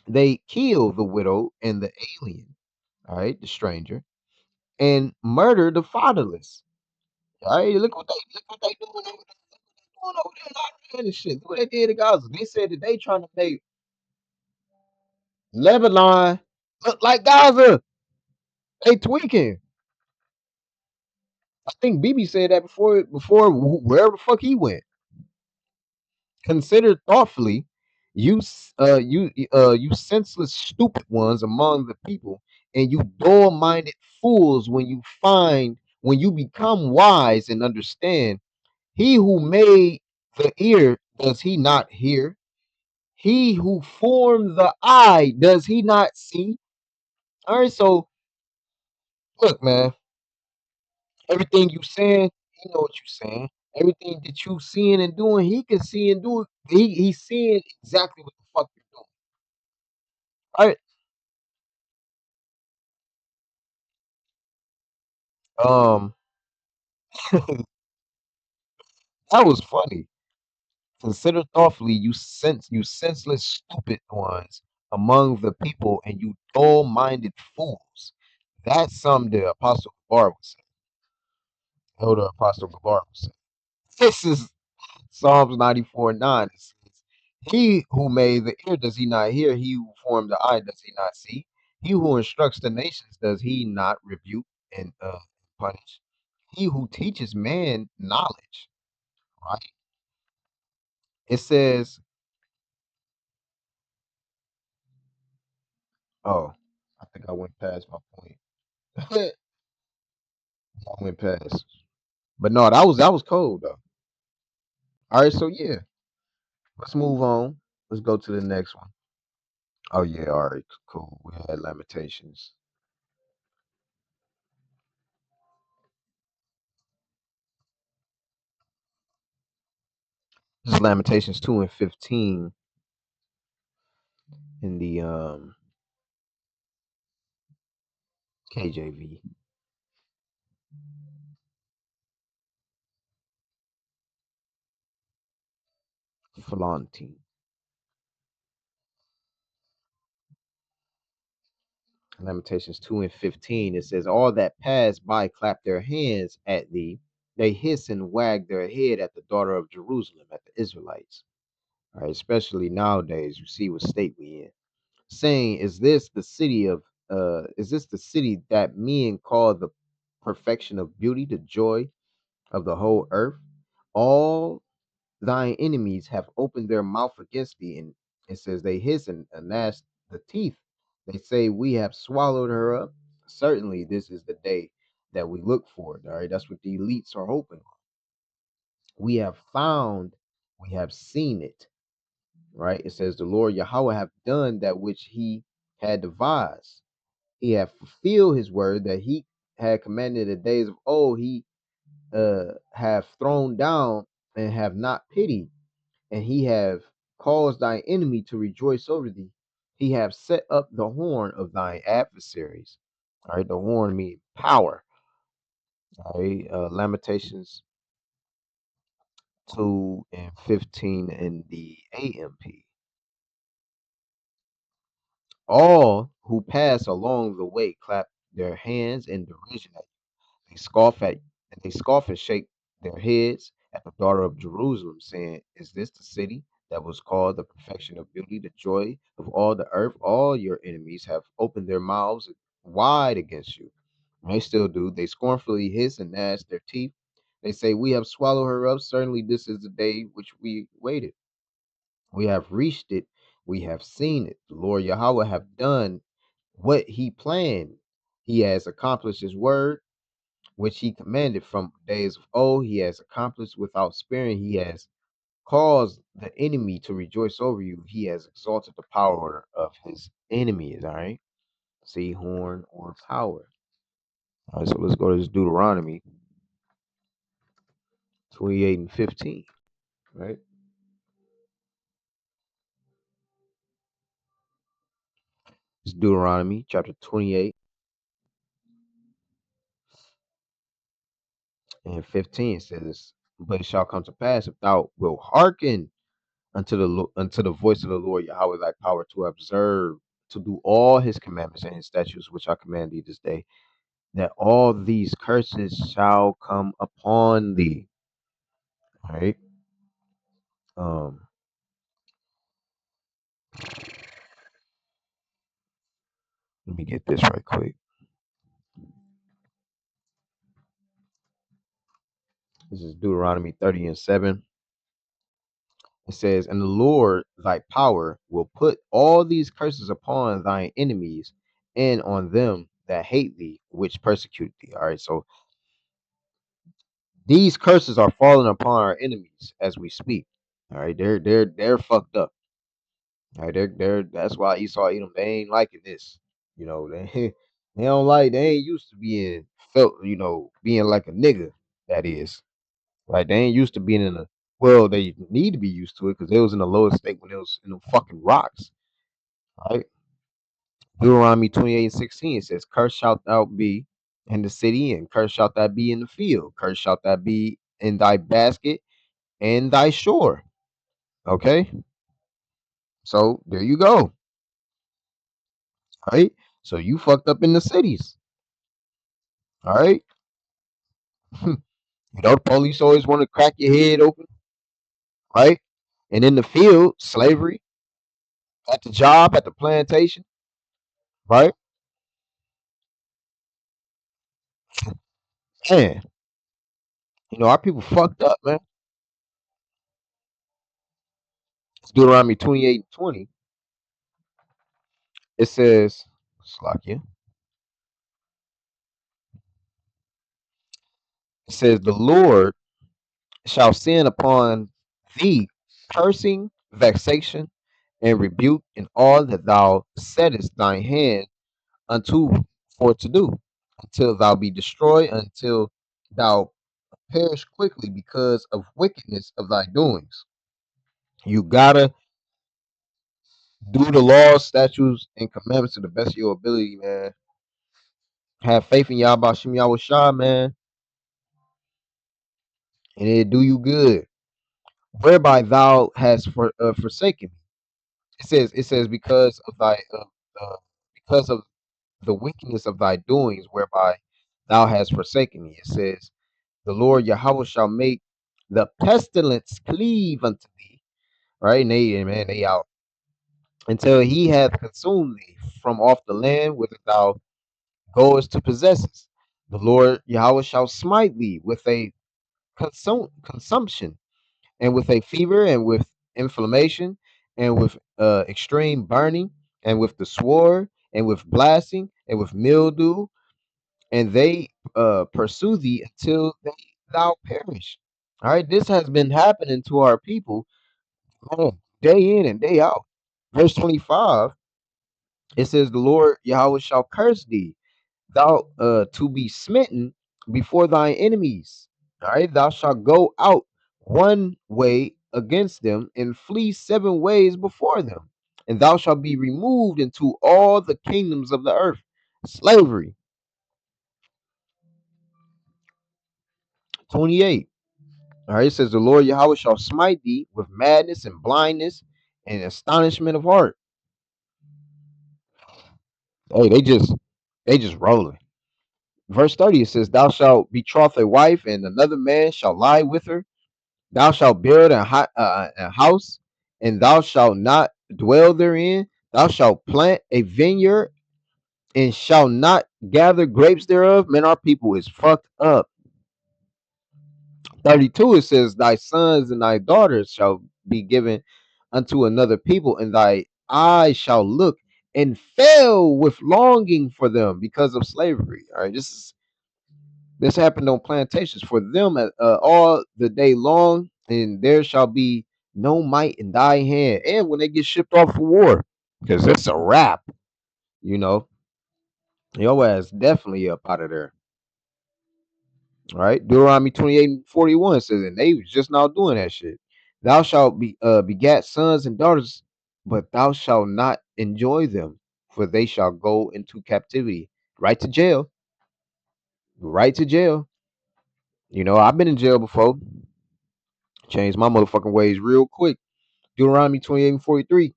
They kill the widow and the alien, all right, the stranger, and murder the fatherless. All right, look what they doing over there. Doing over there in Iran and shit. Look what they did to Gaza. They said that they trying to make Lebanon look like Gaza. They tweaking. I think BB said that before wherever the fuck he went. Consider thoughtfully, you senseless stupid ones among the people, and you dull-minded fools, when you become wise and understand. He who made the ear, does he not hear? He who formed the eye, does he not see? All right, so look, man, everything you saying, he know what you saying. Everything that you seeing and doing, he can see and do it. He's seeing exactly what the fuck you're doing. All right. Um, that was funny. Consider thoughtfully, you senseless, stupid ones among the people, and you dull-minded fools. That's something the Apostle Gabar would say. Elder Apostle Gabar would say. This is Psalms 94:9. It says, "He who made the ear, does he not hear? He who formed the eye, does he not see? He who instructs the nations, does he not rebuke and punish? He who teaches man knowledge," right? It says, oh, I think I went past my point. I went past. But no, that was cold though. All right, so yeah, let's move on. Let's go to the next one. Oh yeah, all right, cool. We had Lamentations. This is Lamentations 2 and 15 in the KJV. Flaunting. Lamentations 2 and 15. It says, "All that pass by clap their hands at thee. They hiss and wag their head at the daughter of Jerusalem," at the Israelites. All right, especially nowadays, you see what state we in. Saying, is this the city that men call the perfection of beauty, the joy of the whole earth? All thine enemies have opened their mouth against thee, and it says they hiss and gnash the teeth. They say, "We have swallowed her up." Certainly, this is the day that we look for. All right, that's what the elites are hoping on. We have found, we have seen it. Right? It says, "The Lord Yahweh have done that which he had devised. He had fulfilled his word that he had commanded the days of old. He have thrown down and have not pitied, and he have caused thy enemy to rejoice over thee. He have set up the horn of thine adversaries." All right, the horn means power. All right, Lamentations 2 and 15 in the AMP. All who pass along the way clap their hands in derision at you. They scoff and shake their heads at the daughter of Jerusalem, saying, "Is this the city that was called the perfection of beauty, the joy of all the earth? All your enemies have opened their mouths wide against you." And they still do. They scornfully hiss and gnash their teeth. They say, "We have swallowed her up. Certainly, this is the day which we waited. We have reached it. We have seen it. The Lord Yahweh have done what he planned. He has accomplished his word, which he commanded from days of old. He has accomplished without sparing. He has caused the enemy to rejoice over you. He has exalted the power of his enemies." All right. See, horn or power. All right. So let's go to this Deuteronomy 28 and 15. Right. It's Deuteronomy chapter 28 and 15 says, "But it shall come to pass if thou wilt hearken unto the voice of the Lord Yahweh thy power to observe to do all his commandments and his statutes which I command thee this day, that all these curses shall come upon thee." All right. Um, Let me get this right quick. This is Deuteronomy 30 and 7. It says, "And the Lord thy power will put all these curses upon thine enemies and on them that hate thee, which persecute thee." All right. So these curses are falling upon our enemies as we speak. All right. They're fucked up. All right. They're that's why Esau Edom, they ain't liking this. You know, they don't like, they ain't used to being felt, being like a nigga, that is. Like they ain't used to being in a, well, they need to be used to it because they was in the lowest state when they was in the fucking rocks. Right? Deuteronomy 28 and 16 says, "Cursed shalt thou be in the city, and cursed shalt thou be in the field. Cursed shalt thou be in thy basket and thy shore." Okay? So there you go. Right? So you fucked up in the cities. All right? The police always want to crack your head open, right? And in the field, slavery, at the job, at the plantation, right? Man, our people fucked up, man. It's Deuteronomy 28 and 20. It says, Slakia, it says, "The Lord shall send upon thee cursing, vexation, and rebuke in all that thou settest thine hand unto for to do, until thou be destroyed, until thou perish quickly because of wickedness of thy doings." You gotta do the laws, statutes, and commandments to the best of your ability, man. Have faith in Yahweh Shem Yahweh Shah, man, and it'll do you good. Whereby thou hast forsaken me. It says because of the wickedness of thy doings, whereby thou hast forsaken me. It says, "The Lord Yahweh shall make the pestilence cleave unto thee." Right, and they out until he hath consumed thee from off the land whither thou goest to possess it. The Lord Yahweh shall smite thee with a consumption, and with a fever, and with inflammation, and with extreme burning, and with the sword, and with blasting, and with mildew, and they pursue thee until thou perish. All right, this has been happening to our people, day in and day out. Verse 25, it says, "The Lord Yahweh shall curse thee, thou to be smitten before thine enemies." All right, "Thou shalt go out one way against them, and flee 7 ways before them, and thou shalt be removed into all the kingdoms of the earth." Slavery. 28. All right, it says the Lord Yahweh shall smite thee with madness and blindness and astonishment of heart. Hey, they just rolling. Verse 30, it says, thou shalt betroth a wife, and another man shall lie with her. Thou shalt build a house, and thou shalt not dwell therein. Thou shalt plant a vineyard, and shall not gather grapes thereof. Man, our people is fucked up. 32, it says, thy sons and thy daughters shall be given unto another people, and thy eyes shall look and fail with longing for them because of slavery. All right, this happened on plantations for them all the day long, and there shall be no might in thy hand. And when they get shipped off for war, because it's a wrap, you know, your ass definitely up out of there. All right, Deuteronomy 28:41 says, and they was just now doing that shit. Thou shalt be begat sons and daughters, but thou shalt not enjoy them, for they shall go into captivity, right to jail, right to jail. I've been in jail before. Changed my motherfucking ways real quick. Deuteronomy 28:43.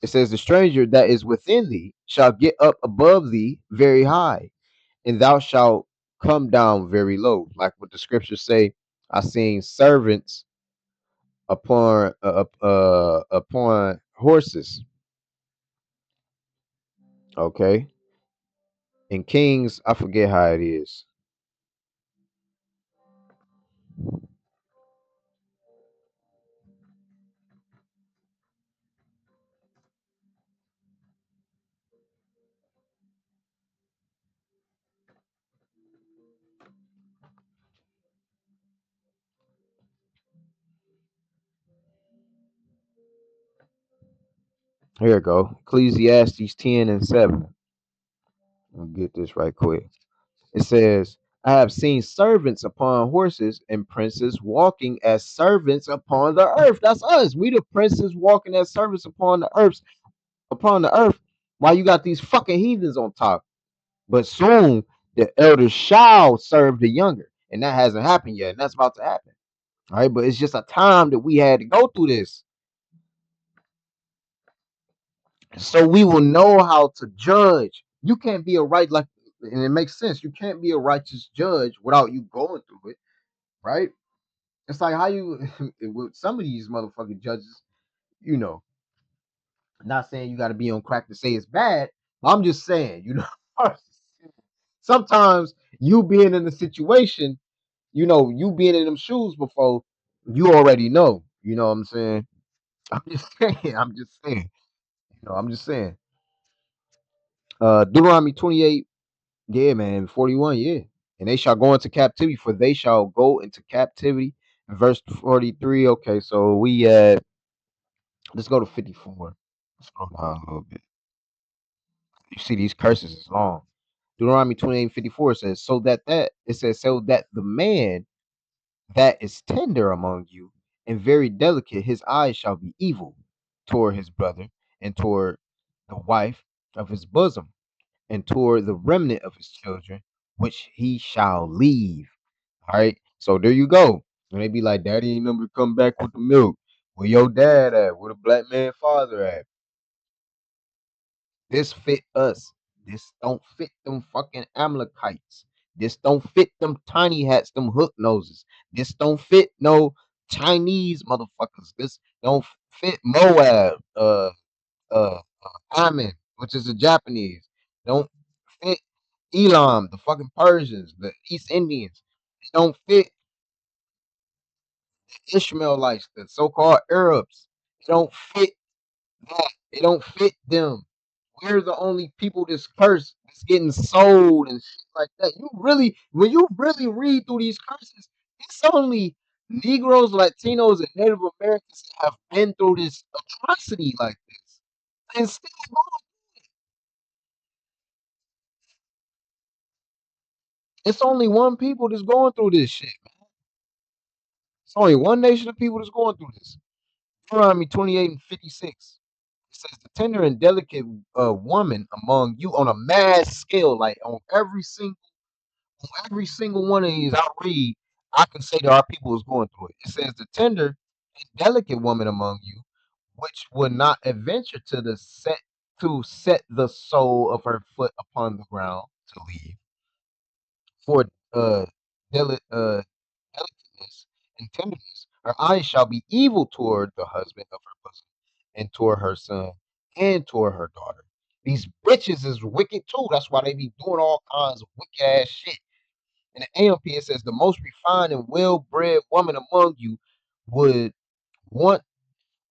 It says, the stranger that is within thee shall get up above thee very high, and thou shalt come down very low. Like what the scriptures say, I seen servants upon horses. Okay. And kings, I forget how it is. Here we go. Ecclesiastes 10:7. I'll get this right quick. It says, I have seen servants upon horses and princes walking as servants upon the earth. That's us. We the princes walking as servants upon the earth, while you got these fucking heathens on top. But soon the elders shall serve the younger. And that hasn't happened yet. And that's about to happen. All right. But it's just a time that we had to go through this. So we will know how to judge. You can't be a right, like, and it makes sense. You can't be a righteous judge without you going through it, right? It's like how you with some of these motherfucking judges, you know, not saying you got to be on crack to say it's bad. I'm just saying, sometimes you being in the situation, you being in them shoes before, you already know. You know what I'm saying? I'm just saying. I'm just saying. Deuteronomy 28, yeah, man, 41, yeah. And they shall go into captivity, for they shall go into captivity. Verse 43. Okay, so let's go to 54. Scroll down a little bit. You see these curses is long. Deuteronomy 28:54 says, so that the man that is tender among you and very delicate, his eyes shall be evil toward his brother, and toward the wife of his bosom, and toward the remnant of his children, which he shall leave. All right. So there you go. And they be like, Daddy ain't never come back with the milk. Where your dad at? Where the black man father at? This fit us. This don't fit them fucking Amalekites. This don't fit them tiny hats, them hook noses. This don't fit no Chinese motherfuckers. This don't fit Moab, Ammon, which is the Japanese. Don't fit Elam, the fucking Persians, the East Indians. It don't fit Ishmaelites, the so-called Arabs. It don't fit that. It don't fit them. We're the only people that's cursed, that's getting sold and shit like that. When you really read through these curses, it's only Negroes, Latinos, and Native Americans that have been through this atrocity like this. And still, it's only one people that's going through this shit. It's only one nation of people that's going through this. Deuteronomy 28:56. It says, the tender and delicate woman among you on a mass scale, like on every single one of these I read, I can say there are people who's going through it. It says the tender and delicate woman among you, which would not adventure to set the sole of her foot upon the ground to leave. For deli- delicateness and tenderness, her eyes shall be evil toward the husband of her bosom, and toward her son, and toward her daughter. These bitches is wicked too. That's why they be doing all kinds of wicked ass shit. In the AMP, it says the most refined and well-bred woman among you would want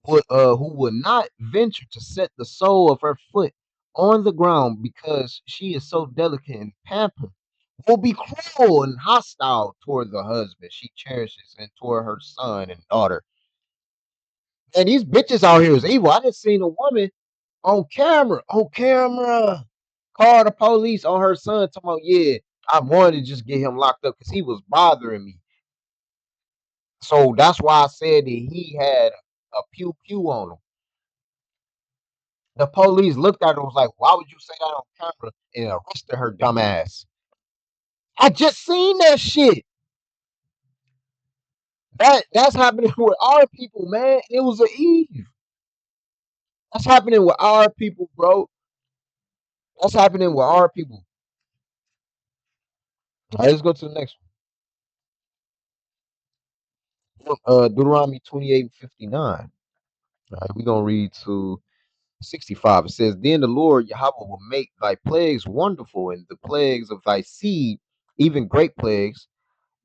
who would not venture to set the sole of her foot on the ground because she is so delicate and pampered, will be cruel and hostile toward the husband she cherishes and toward her son and daughter. And these bitches out here is evil. I just seen a woman on camera, call the police on her son, talking about, yeah, I wanted to just get him locked up because he was bothering me. So that's why I said that he had a pew pew on him. The police looked at her and was like, why would you say that on camera, and arrested her dumb ass? I just seen that shit. That's happening with our people, man. It was an Eve. That's happening with our people, bro. That's happening with our people. All right, let's go to the next one. Deuteronomy 28:59. All right, we're gonna read to 65. It says, then the Lord Yahweh will make thy plagues wonderful, and the plagues of thy seed, even great plagues,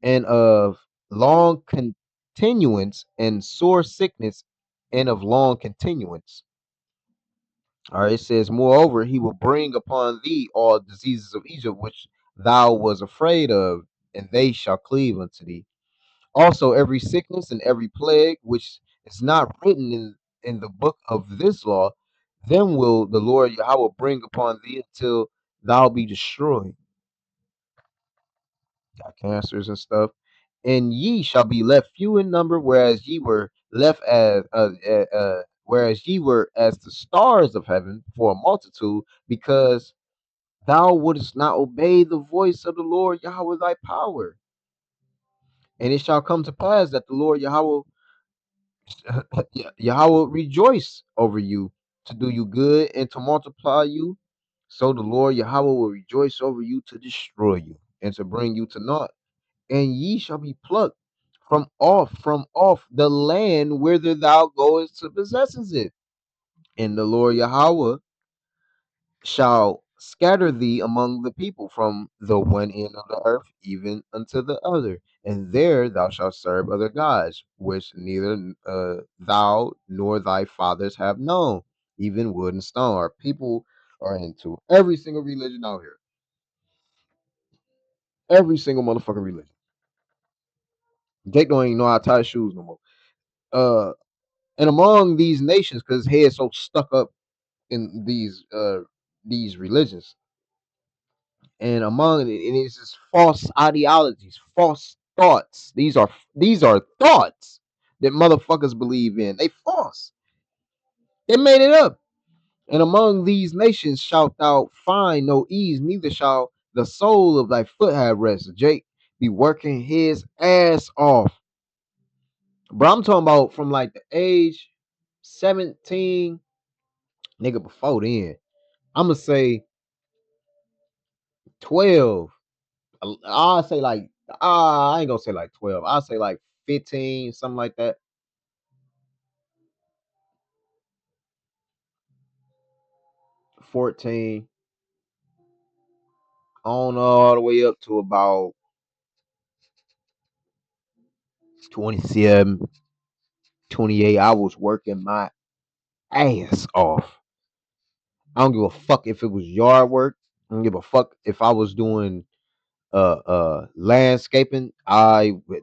and of long continuance, and sore sickness, and of long continuance. All right, it says, moreover, he will bring upon thee all diseases of Egypt, which thou was afraid of, and they shall cleave unto thee. Also, every sickness and every plague which is not written in the book of this law, then will the Lord Yahweh bring upon thee until thou be destroyed. Got cancers and stuff. And ye shall be left few in number, whereas ye were left whereas ye were as the stars of heaven for a multitude, because thou wouldest not obey the voice of the Lord Yahweh thy power. And it shall come to pass that the Lord Yahweh Yahweh rejoice over you to do you good and to multiply you. So the Lord Yahweh will rejoice over you to destroy you and to bring you to naught. And ye shall be plucked from off the land whither thou goest to possesses it. And the Lord Yahweh shall scatter thee among the people from the one end of the earth even unto the other, and there thou shalt serve other gods, which neither thou nor thy fathers have known, even wood and stone. Our people are into every single religion out here, every single motherfucking religion. Jake don't even know how to tie his shoes no more. Uh, and among these nations, because his head's so stuck up in these religions, and among it, it is just false ideologies, false thoughts. These are thoughts that motherfuckers believe in. They false. They made it up. And among these nations shalt thou find no ease, neither shall the sole of thy foot have rest. Jake be working his ass off. Bro, I'm talking about from like the age 17, nigga, before then. I'ma say 12. I'll say like I ain't gonna say like 12. I'll say like 15, something like that. 14, on all the way up to about 27, 28. I was working my ass off. I don't give a fuck if it was yard work. I don't give a fuck if I was doing landscaping.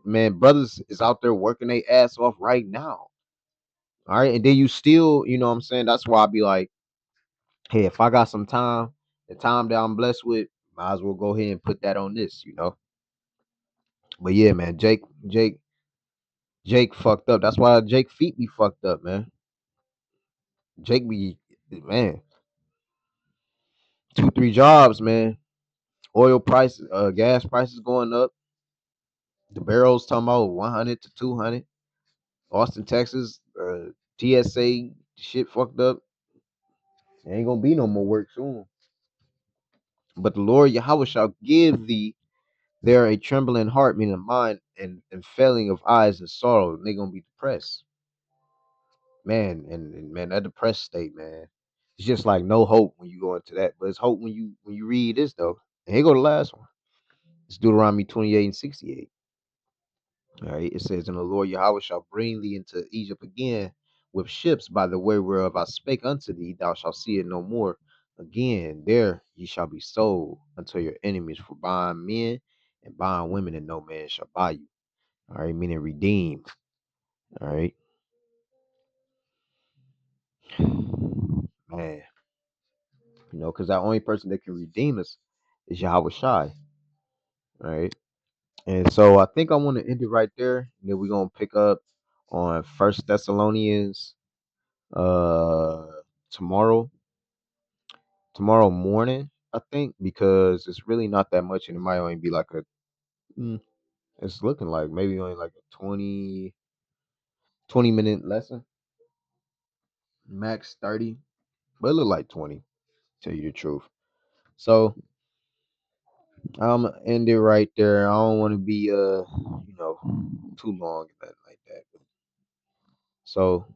Man, brothers is out there working their ass off right now. All right. And then you still, you know what I'm saying? That's why I be like, hey, if I got some time, the time that I'm blessed with, might as well go ahead and put that on this. But yeah, man, Jake fucked up. That's why Jake feet be fucked up, man. Jake be, man, 2, 3 jobs, man. Oil prices, gas prices going up. The barrels talking about 100 to 200. Austin, Texas, TSA shit fucked up. There ain't gonna be no more work soon. But the Lord Yahweh shall give thee there a trembling heart, meaning mind, and failing of eyes and sorrow. And they gonna be depressed, man. And man, that depressed state, man. It's just like no hope when you go into that, but it's hope when you read this though. And here go the last one. It's Deuteronomy 28 and 68. All right, it says, "And the Lord Yahweh shall bring thee into Egypt again with ships by the way whereof I spake unto thee, thou shalt see it no more. Again, there ye shall be sold unto your enemies for buying men and buying women, and no man shall buy you." All right, meaning redeemed. All right, man, because the only person that can redeem us is Yahweh Shai. All right, and so I think I want to end it right there. And then we're gonna pick up on First Thessalonians uh tomorrow morning, I think, because it's really not that much, and it might only be like mm, it's looking like maybe only like a 20 minute lesson, max 30, but it look like 20, tell you the truth. So I'm end it right there. I don't want to be too long and nothing like that. So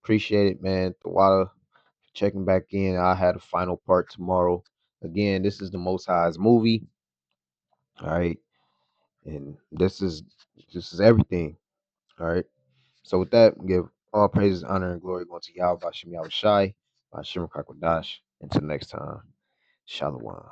appreciate it, man. The water checking back in. I had a final part tomorrow. Again, this is the Most High's movie. All right. And this is everything. All right. So with that, give all praises, honor, and glory going to Yahweh Bashem Yahweh Shai, Bashem Kakwadash. Until next time, Shalom.